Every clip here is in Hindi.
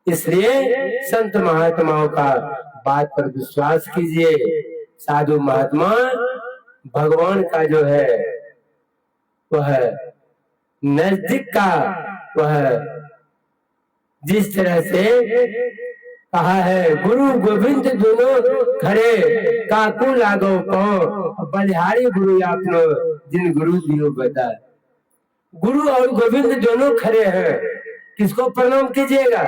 इसलिए संत महात्माओं का बात पर विश्वास कीजिए। साधु महात्मा भगवान का जो है वह नजदीक का, वह जिस तरह से कहा है, गुरु गोविंद दोनों खरे काकू लागो पाओ, बलिहारी गुरु आपनो जिन गुरु दियो बता। गुरु और गोविंद दोनों खरे हैं, किसको प्रणाम कीजिएगा?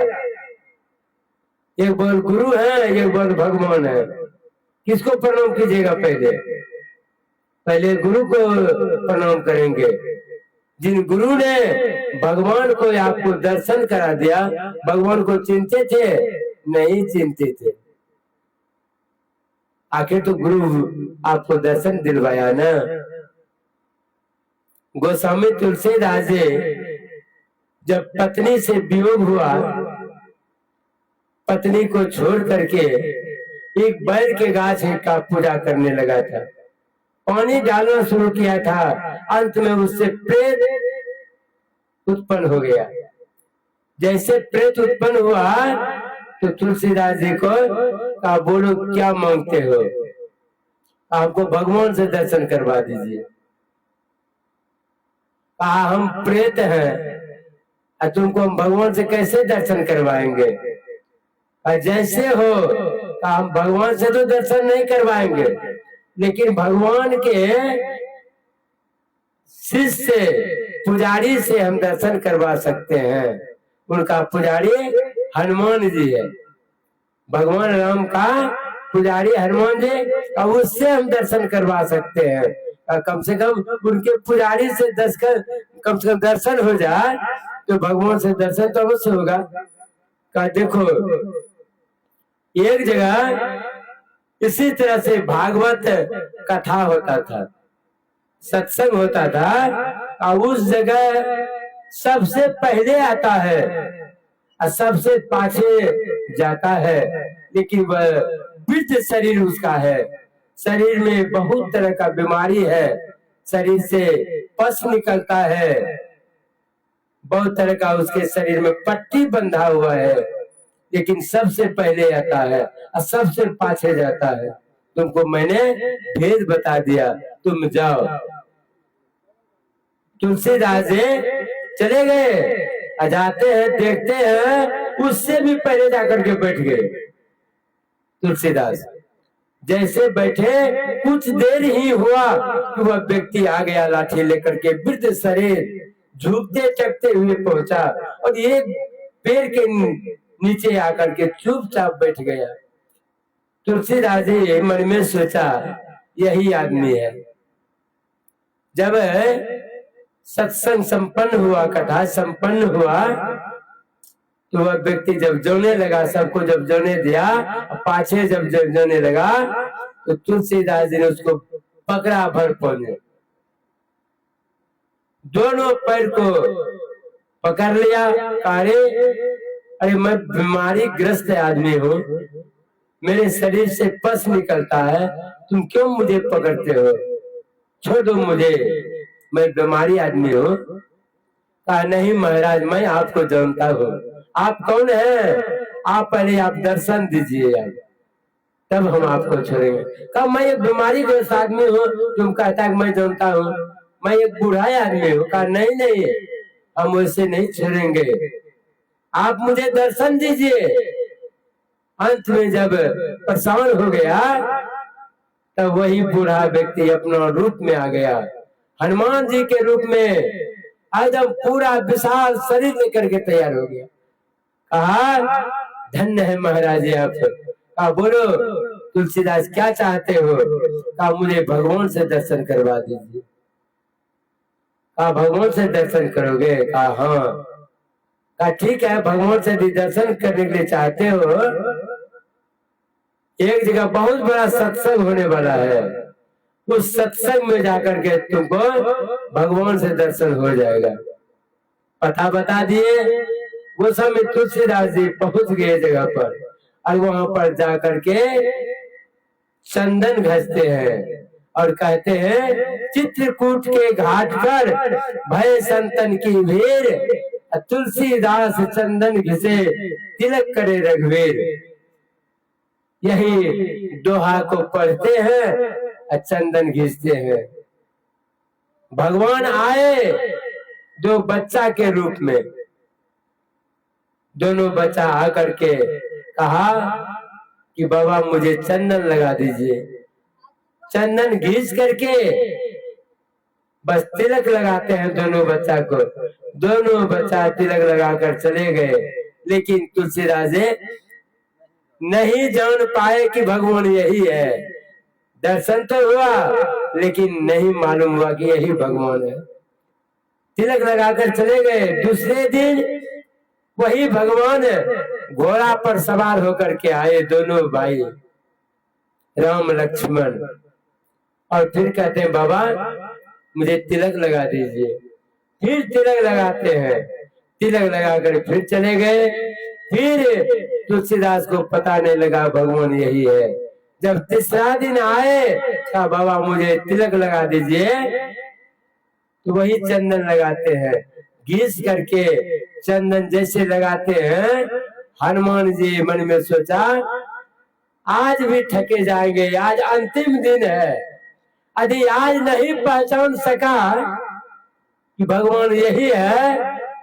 एक बोल गुरु है, एक बोल भगवान है, किसको प्रणाम कीजिएगा? पहले गुरु को प्रणाम करेंगे। जिन गुरु ने भगवान को आपको दर्शन करा दिया, भगवान को चिंते थे? नहीं चिंते थे। आखिर तो गुरु आपको दर्शन दिलवाया ना। गोस्वामी तुलसीदास जी जब पत्नी से वियोग हुआ, पत्नी को छोड़ करके एक बैल के गाछ का पूजा करने लगा था, पानी डालना शुरू किया था, अंत में उससे प्रेत उत्पन्न हो गया। जैसे प्रेत उत्पन्न हुआ तो तुलसीदास जी को कहा, बोलो क्या मांगते हो? आपको भगवान से दर्शन करवा दीजिए। कहा हम प्रेत हैं, तुमको हम भगवान से कैसे दर्शन करवाएंगे? जैसे हो, हम भगवान से तो दर्शन नहीं करवाएंगे, लेकिन भगवान के शिष्य पुजारी से हम दर्शन करवा सकते हैं। उनका पुजारी हनुमान जी है, भगवान राम का पुजारी हनुमान जी, और उससे हम दर्शन करवा सकते हैं। कम से कम उनके पुजारी से कम से कम दर्शन हो जाए तो भगवान से दर्शन तो अवश्य होगा। कहा देखो, एक जगह इसी तरह से भागवत कथा होता था, सत्संग होता था, और उस जगह सबसे पहले आता है और सबसे पाछे जाता है, लेकिन वह वृद्ध शरीर उसका है, शरीर में बहुत तरह का बीमारी है, शरीर से पस निकलता है, बहुत तरह का उसके शरीर में पट्टी बंधा हुआ है, लेकिन सबसे पहले आता है और सबसे पाछे जाता है। तुमको मैंने भेद बता दिया, तुम जाओ। तुलसीदास जी चले गए, जाते हैं देखते हैं उससे भी पहले जाकर के बैठ गए। तुलसीदास जैसे बैठे कुछ देर ही हुआ कि वह व्यक्ति आ गया लाठी लेकर के, वृद्ध शरीर झुकते चकते हुए पहुंचा और एक पेड़ के नीचे आकर के चुपचाप बैठ गया। तुलसीदास जी मन में सोचा यही आदमी है। जब सत्संग संपन्न हुआ, कथा संपन्न हुआ, तो वह व्यक्ति जब जोने लगा, सबको जब जोने दिया, पाछे जब जोने लगा, तो तुलसीदास जी ने उसको पकड़ा भर पौने, दोनों पैर को पकड़ लिया। अरे मैं बीमारी ग्रस्त आदमी हूँ, मेरे शरीर से पस निकलता है, तुम क्यों मुझे पकड़ते हो? छोड़ दो मुझे, मैं बीमारी आदमी हूँ। कहा नहीं महाराज, मैं आपको जानता हूँ। आप कौन है? आप पहले आप दर्शन दीजिए, तब हम आपको छोड़ेंगे। कहा मैं एक बीमारी ग्रस्त आदमी हूँ, तुम कहता है मैं जानता हूँ, मैं एक बूढ़ा आदमी हूँ। कहा नहीं नहीं, हम वैसे नहीं छोड़ेंगे, आप मुझे दर्शन दीजिए। अंत में जब परेशान हो गया, तब वही बूढ़ा व्यक्ति अपना रूप में आ गया, हनुमान जी के रूप में, एकदम पूरा विशाल शरीर लेकर के तैयार हो गया। कहा धन्य है महाराज आप। कहा बोलो तुलसीदास क्या चाहते हो? कहा मुझे भगवान से दर्शन करवा दीजिए। कहा भगवान से दर्शन करोगे? कहा हाँ। कहा ठीक है, भगवान से भी दर्शन करने के लिए चाहते हो, एक जगह बहुत बड़ा सत्संग होने वाला है, उस सत्संग में जाकर के तुमको भगवान से दर्शन हो जाएगा। पता बता दिए। गोस्वामी तुलसीदास जी पहुंच गए जगह पर, और वहां पर जाकर के चंदन घसते हैं और कहते हैं चित्रकूट के घाट पर भय संतन की भीड़, तुलसीदास चंदन घिसे तिलक करे रघुवीर। यही दोहा को पढ़ते हैं और चंदन घिसते हैं। भगवान आए दो बच्चा के रूप में, दोनों बच्चा आकर के कहा कि बाबा मुझे चंदन लगा दीजिए। चंदन घिस करके बस तिलक लगाते हैं दोनों बच्चा को। दोनों बच्चा तिलक लगाकर चले गए, लेकिन तुलसीदास नहीं जान पाए कि भगवान यही है। दर्शन तो हुआ लेकिन नहीं मालूम हुआ कि यही भगवान है। तिलक लगाकर चले गए। दूसरे दिन वही भगवान घोड़ा पर सवार होकर के आए, दोनों भाई राम लक्ष्मण, और फिर कहते हैं बाबा मुझे तिलक लगा दीजिए। फिर तिलक लगाते हैं। तिलक लगाकर फिर चले गए। फिर तुलसीदास को पता नहीं लगा भगवान यही है। जब तीसरा दिन आए कहा बाबा मुझे तिलक लगा दीजिए, तो वही चंदन लगाते हैं। घिस करके चंदन जैसे लगाते हैं, हनुमान जी मन में सोचा आज भी थके जाएंगे, आज अंतिम दिन है। यदि आज नहीं पहचान सका कि भगवान यही है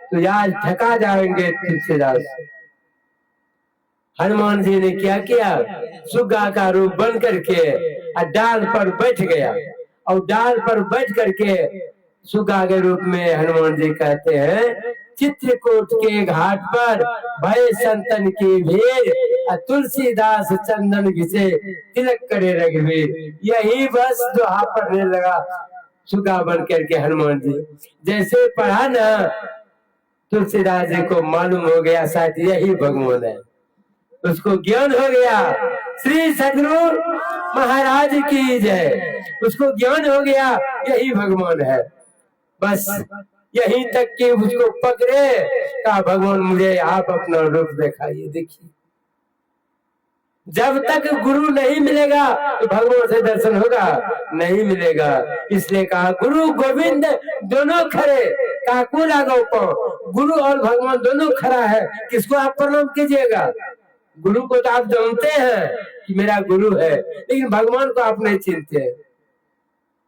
तो आज थका जाएंगे तुलसीदास। हनुमान जी ने क्या किया, सुग्गा का रूप बन करके डाल पर बैठ गया, और डाल पर बैठ करके सुग्गा के रूप में हनुमान जी कहते हैं चित्रकूट के घाट पर भय संतन की भीड़, तुलसीदास चंदन घिसे तिलक करे रघुवीर। यही बस दोहा पढ़ने लगा सुग्गा बन करके हनुमान जी। जैसे पढ़ा ना, तुलसीदास जी को मालूम हो गया शायद यही भगवान है। उसको ज्ञान हो गया। श्री सदगुरु महाराज की जय। उसको ज्ञान हो गया यही भगवान है। बस यहीं तक कि उसको पकड़े, कहा भगवान मुझे आप अपना रूप दिखाइए। देखिए जब तक गुरु नहीं मिलेगा तो भगवान से दर्शन होगा नहीं मिलेगा। इसलिए कहा गुरु गोविंद दोनों खड़े, काकू लागो को। गुरु और भगवान दोनों खड़ा है, किसको आप प्रणाम कीजिएगा? गुरु को तो आप जानते हैं कि मेरा गुरु है, लेकिन भगवान को आप नहीं चिंते।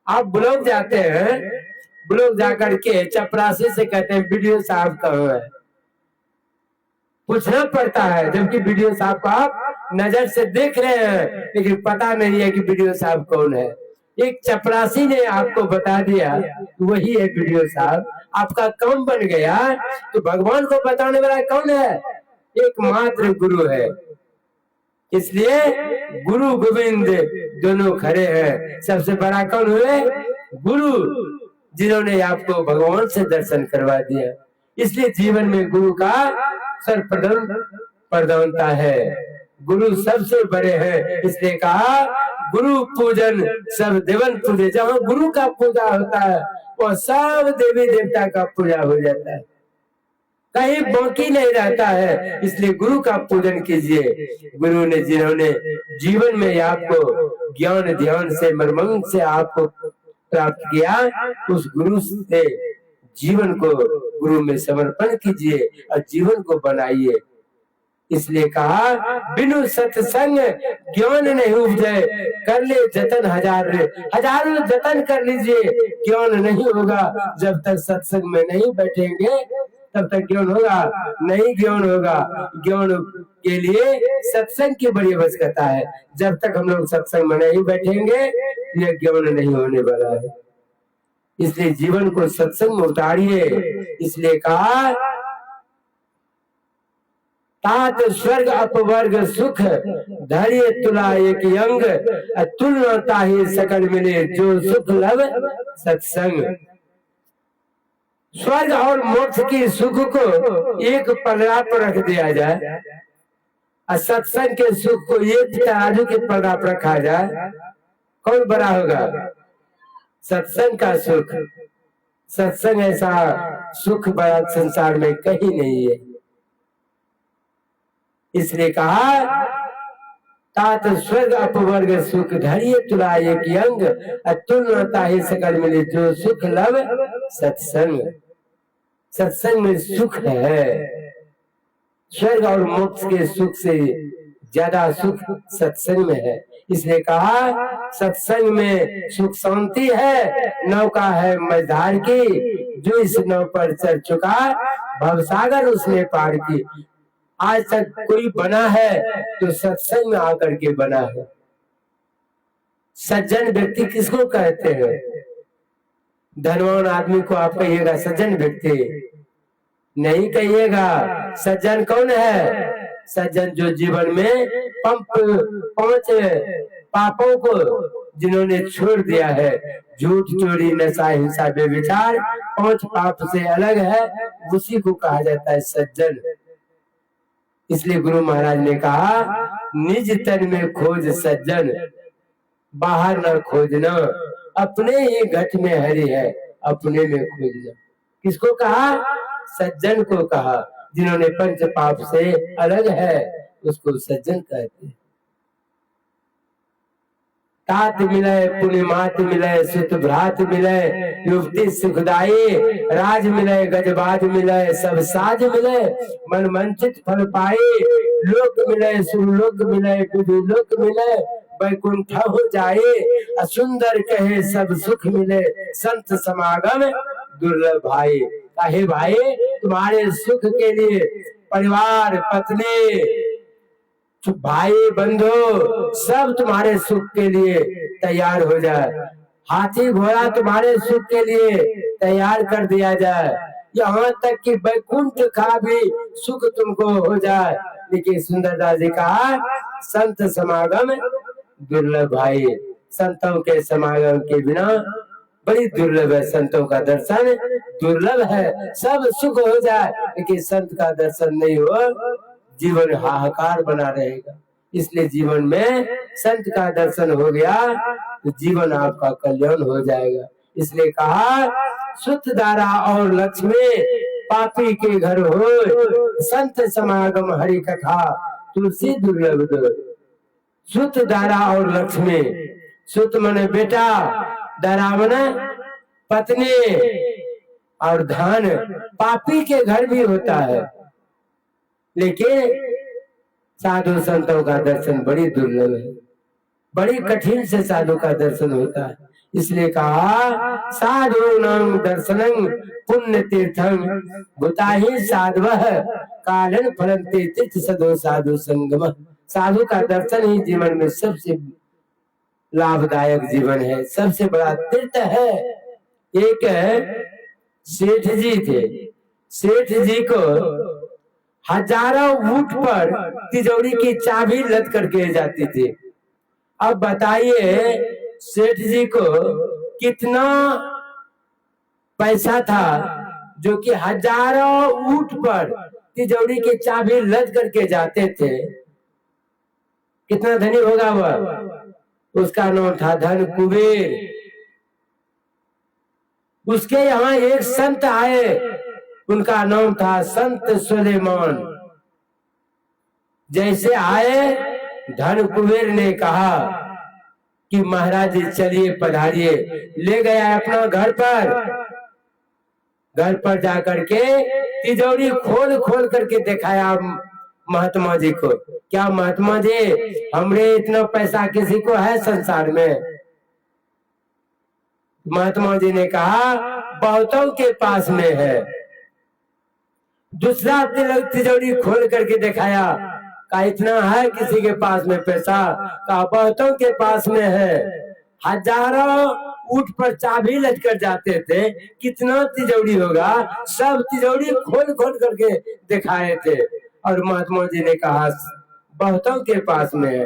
आप ब्लॉक जाते हैं, ब्लॉक जाकर के चपरासी से कहते हैं वीडियो साहब कहाँ है, पूछना पड़ता है। जबकि वीडियो साहब को आप नजर से देख रहे हैं, लेकिन पता नहीं है कि वीडियो साहब कौन है। एक चपरासी ने आपको बता दिया वही है वीडियो साहब, आपका काम बन गया। तो भगवान को बताने वाला कौन है? एकमात्र गुरु है। इसलिए गुरु गोविंद दोनों खड़े हैं। सबसे बड़ा कौन हुए? गुरु, जिन्होंने आपको भगवान से दर्शन करवा दिया। इसलिए जीवन में गुरु का सर्वप्रधानता है। गुरु सबसे बड़े हैं। इसलिए कहा गुरु पूजन सब देवन पूजे। जहाँ गुरु का पूजा होता है वो सब देवी देवता का पूजा हो जाता है, कहीं बाकी नहीं रहता है। इसलिए गुरु का पूजन कीजिए। गुरु ने जिन्होंने जीवन में आपको ज्ञान ध्यान से मर्मंग से आपको प्राप्त किया, उस गुरु से जीवन को गुरु में समर्पण कीजिए और जीवन को बनाइए। इसलिए कहा बिनु सत्संग ज्ञान नहीं उपजे, कर ले जतन हजारों जतन कर लीजिए, ज्ञान नहीं होगा। जब तक सत्संग में नहीं बैठेंगे तब तक ज्ञान होगा नहीं। ज्ञान होगा, ज्ञान के लिए सत्संग की बड़ी आवश्यकता है। जब तक हम लोग सत्संग में नहीं बैठेंगे यह ज्ञान नहीं होने वाला है। इसलिए जीवन को सत्संग में उतारिए। इसलिए कहा तात स्वर्ग अपवर्ग सुख धैर्य तुला एक अंग, तुलना ताहि सकल मिले जो सुख लव सत्संग। स्वर्ग और मोक्ष की सुख को एक पलड़ा पर रख दिया जाए और सत्संग के सुख को एक तराजू के पलड़ा पर रखा जाए, कौन बड़ा होगा? सत्संग का सुख। सत्संग ऐसा सुख बड़ा संसार में कहीं नहीं है। इसलिए कहा तात स्वर्ग अपवर्ग सुख धैर्य तुला एक अंग, तुलना ताहि सकल मिले जो सुख लव सत्संग। सत्संग में सुख है। स्वर्ग और मोक्ष के सुख से ज्यादा सुख सत्संग में है। इसलिए कहा सत्संग में सुख शांति है। नौका है मझधार की, जो इस नौ पर चढ़ चुका भवसागर उसने पार की। आज तक कोई बना है तो सत्संग में आकर के बना है। सज्जन व्यक्ति किसको कहते हैं? धनवान आदमी को आप कहिएगा सज्जन व्यक्ति, नहीं कहिएगा। सज्जन कौन है? सज्जन जो जीवन में पांच पापों को जिन्होंने छोड़ दिया है, झूठ, चोरी, नशा, हिंसा, बेविचार, 5 पाप से अलग है, उसी को कहा जाता है सज्जन। इसलिए गुरु महाराज ने कहा निज तन में खोज सज्जन, बाहर न खोजना, अपने ही घट में हरि है, अपने में खोजना। किसको कहा? सज्जन को कहा। जिन्होंने पंच पाप से अलग है उसको सज्जन कहते हैं। तात मिले पुण्य मात मिले, सुत भ्रात मिले, युवती सुखदाई, राज मिले गजबाज मिले, सब साज मिले, मन मंचित फल पाए, लोक मिले सुलोक मिले, विधि लोक मिले, वैकुंठ हो जाए, असुंदर कहे सब सुख मिले, संत समागम दुर्लभ भाई। काहे भाई? तुम्हारे सुख के लिए परिवार, पत्नी, भाई, बंधु सब तुम्हारे सुख के लिए तैयार हो जाए। हाथी घोड़ा तुम्हारे सुख के लिए तैयार कर दिया जाए, यहाँ तक कि वैकुंठ का भी सुख तुमको हो जाए। लेकिन सुंदरदास जी कहा संत समागम दुर्लभ भाई। संतों के समागम के बिना बड़ी दुर्लभ है, संतों का दर्शन दुर्लभ है। सब सुख हो जाए लेकिन संत का दर्शन नहीं हो, जीवन हाहाकार बना रहेगा। इसलिए जीवन में संत का दर्शन हो गया तो जीवन आपका कल्याण हो जाएगा। इसलिए कहा सुत दारा और लक्ष्मी, पापी के घर हो, संत समागम हरि कथा, तुलसी दुर्लभ दो। सुत दारा और लक्ष्मी, सुत मने बेटा, दारा मने पत्नी, और धन पापी के घर भी होता है। लेकिन साधु संतों का दर्शन बड़ी दुर्लभ है, बड़ी कठिन से साधु का दर्शन होता है। इसलिए कहा साधु नाम दर्शनं पुण्य तीर्थं, भूताहि साधवः कालन फलन्ति तीर्थ सदो साधु संगम। साधु का दर्शन ही जीवन में सबसे लाभदायक जीवन है, सबसे बड़ा तीर्थ है। एक सेठ जी थे, सेठ जी को हजारों ऊंट पर तिजोरी की चाबी लद करके जाती थी। अब बताइए सेठ जी को कितना पैसा था जो कि हजारों ऊंट पर तिजोरी की चाबी लद करके जाते थे। कितना धनी होगा वह? उसका नाम था धन कुबेर। उसके यहाँ एक संत आए, उनका नाम था संत सुलेमान। जैसे आए धन कुबेर ने कहा कि महाराज जी चलिए पधारिए। ले गया अपना घर पर जाकर के तिजोरी खोल खोल करके दिखाया महात्मा जी को। क्या महात्मा जी, हमरे इतना पैसा किसी को है संसार में? महात्मा जी ने कहा बहुतों के पास में है। दूसरा तिजोरी खोल करके दिखाया, का इतना है किसी के पास में पैसा? का बहुतों के पास में है। हजारों ऊंट पर चाबी लटकर जाते थे, कितना तिजोरी होगा? सब तिजोरी खोल खोल करके दिखाए थे। और महात्मा जी ने कहा बहुतों के पास में है।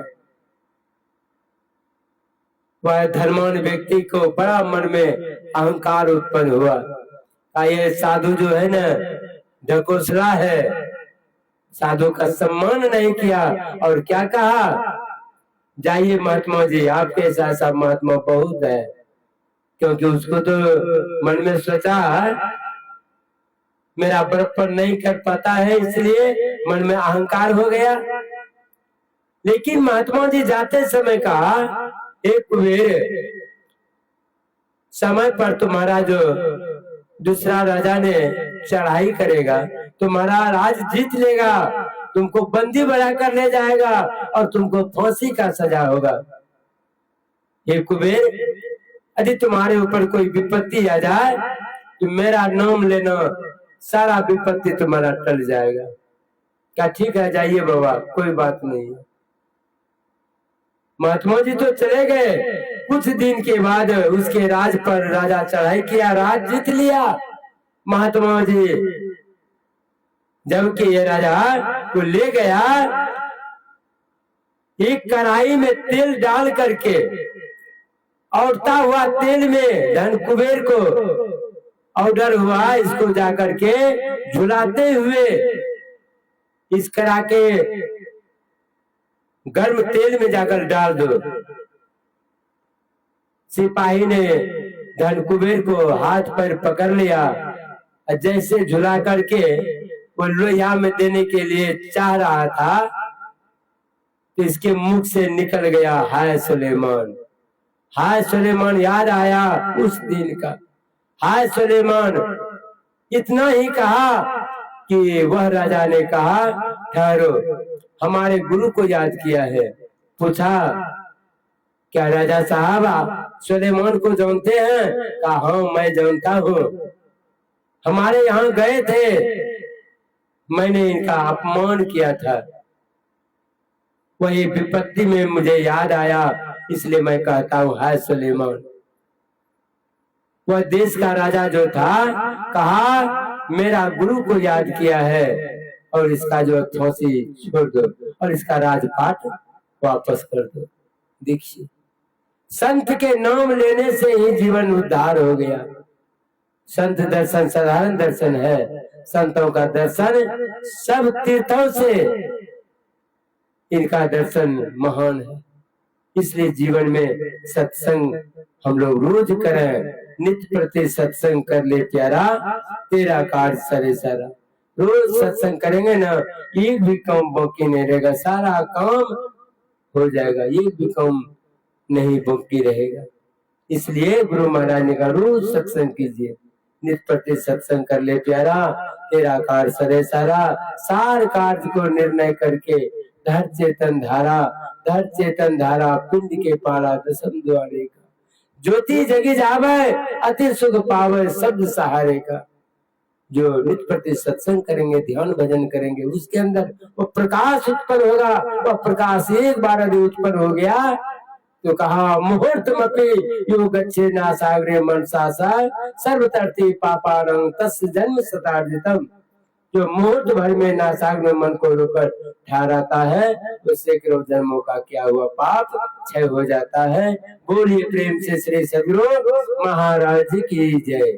वह धर्मान व्यक्ति को बड़ा मन में अहंकार उत्पन्न हुआ। ये साधु जो है ना ढकोसला है, साधु का सम्मान नहीं किया। और क्या कहा, जाइए महात्मा जी, आपके ऐसा महात्मा बहुत है। क्योंकि उसको तो मन में सोचा मेरा बराबर नहीं कर पाता है, इसलिए मन में अहंकार हो गया। लेकिन महात्मा जी जाते समय कहा एक कुबेर, समय पर तुम्हारा जो दूसरा राजा ने चढ़ाई करेगा, तुम्हारा राज जीत लेगा, तुमको बंदी बनाकर ले जाएगा और तुमको फांसी का सजा होगा। ये कुबेर, यदि तुम्हारे ऊपर कोई विपत्ति आ जाए तो मेरा नाम लेना, सारा विपत्ति तुम्हारा टल जाएगा। क्या ठीक है, जाइए बाबा, कोई बात नहीं है। महात्मा जी तो चले गए। कुछ दिन के बाद उसके राज पर राजा चढ़ाई किया, राज जीत लिया महात्मा जी। जबकि ये राजा को ले गया, एक कढ़ाई में तेल डाल करके औरता हुआ तेल में धन कुबेर को ऑर्डर हुआ, इसको जाकर के झुलाते हुए इस करा के गर्म तेल में जाकर डाल दो। सिपाही ने धन कुबेर को हाथ पर पकड़ लिया, जैसे झुला करके वो लोहिया में देने के लिए चाह रहा था तो इसके मुख से निकल गया, हाय सुलेमान, हाय सुलेमान। याद आया उस दिन का, हाय सुलेमान। इतना ही कहा कि वह राजा ने कहा, ठहरो, हमारे गुरु को याद किया है। पूछा, क्या राजा साहब आप सुलेमान को जानते हैं? कहा, हाँ मैं जानता हूँ, हमारे यहाँ गए थे, मैंने इनका अपमान किया था, वही विपत्ति में मुझे याद आया, इसलिए मैं कहता हूँ हाय सुलेमान। वह देश का राजा जो था कहा, मेरा गुरु को याद किया है और इसका जो फांसी छोड़ दो और इसका राजपाट वापस कर दो। देखिए, संत के नाम लेने से ही जीवन उद्धार हो गया। संत दर्शन साधारण दर्शन है, संतों का दर्शन सब तीर्थों से इनका दर्शन महान है। इसलिए जीवन में सत्संग हम लोग रोज करें, नित्य प्रति सत्संग कर ले प्यारा, तेरा कार्य सरे सारा। रोज सत्संग करेंगे ना, एक भी काम बाकी नहीं रहेगा, सारा काम हो जाएगा, एक भी काम नहीं बाकी रहेगा। इसलिए गुरु महाराज ने कहा रोज सत्संग कीजिए, नित्य प्रति सत्संग कर ले प्यारा, तेरा कार्य सरे सारा। सार कार्य को निर्णय करके धर चेतन धारा, धर चेतन धारा, पिंड के पारा दसम द्वारे का, ज्योति जगी जावे अति सुख पावे शब्द सहारे का। जो नित्य प्रति सत्संग करेंगे, ध्यान भजन करेंगे, उसके अंदर वो प्रकाश उत्पन्न होगा। वह प्रकाश एक बार यदि उत्पन्न हो गया तो कहा, मुहूर्तमपि यो गच्छे नासाग्रे मनसा सर्वतर्ति पापानं तस्य जन्म शतार्जितम्। जो मुहूर्त भर में नासाग में मन को रोकर ठहराता है, उससे करोड़ जन्मों का क्या हुआ पाप क्षय हो जाता है। बोलिए प्रेम से श्री सद्गुरु महाराज की जय।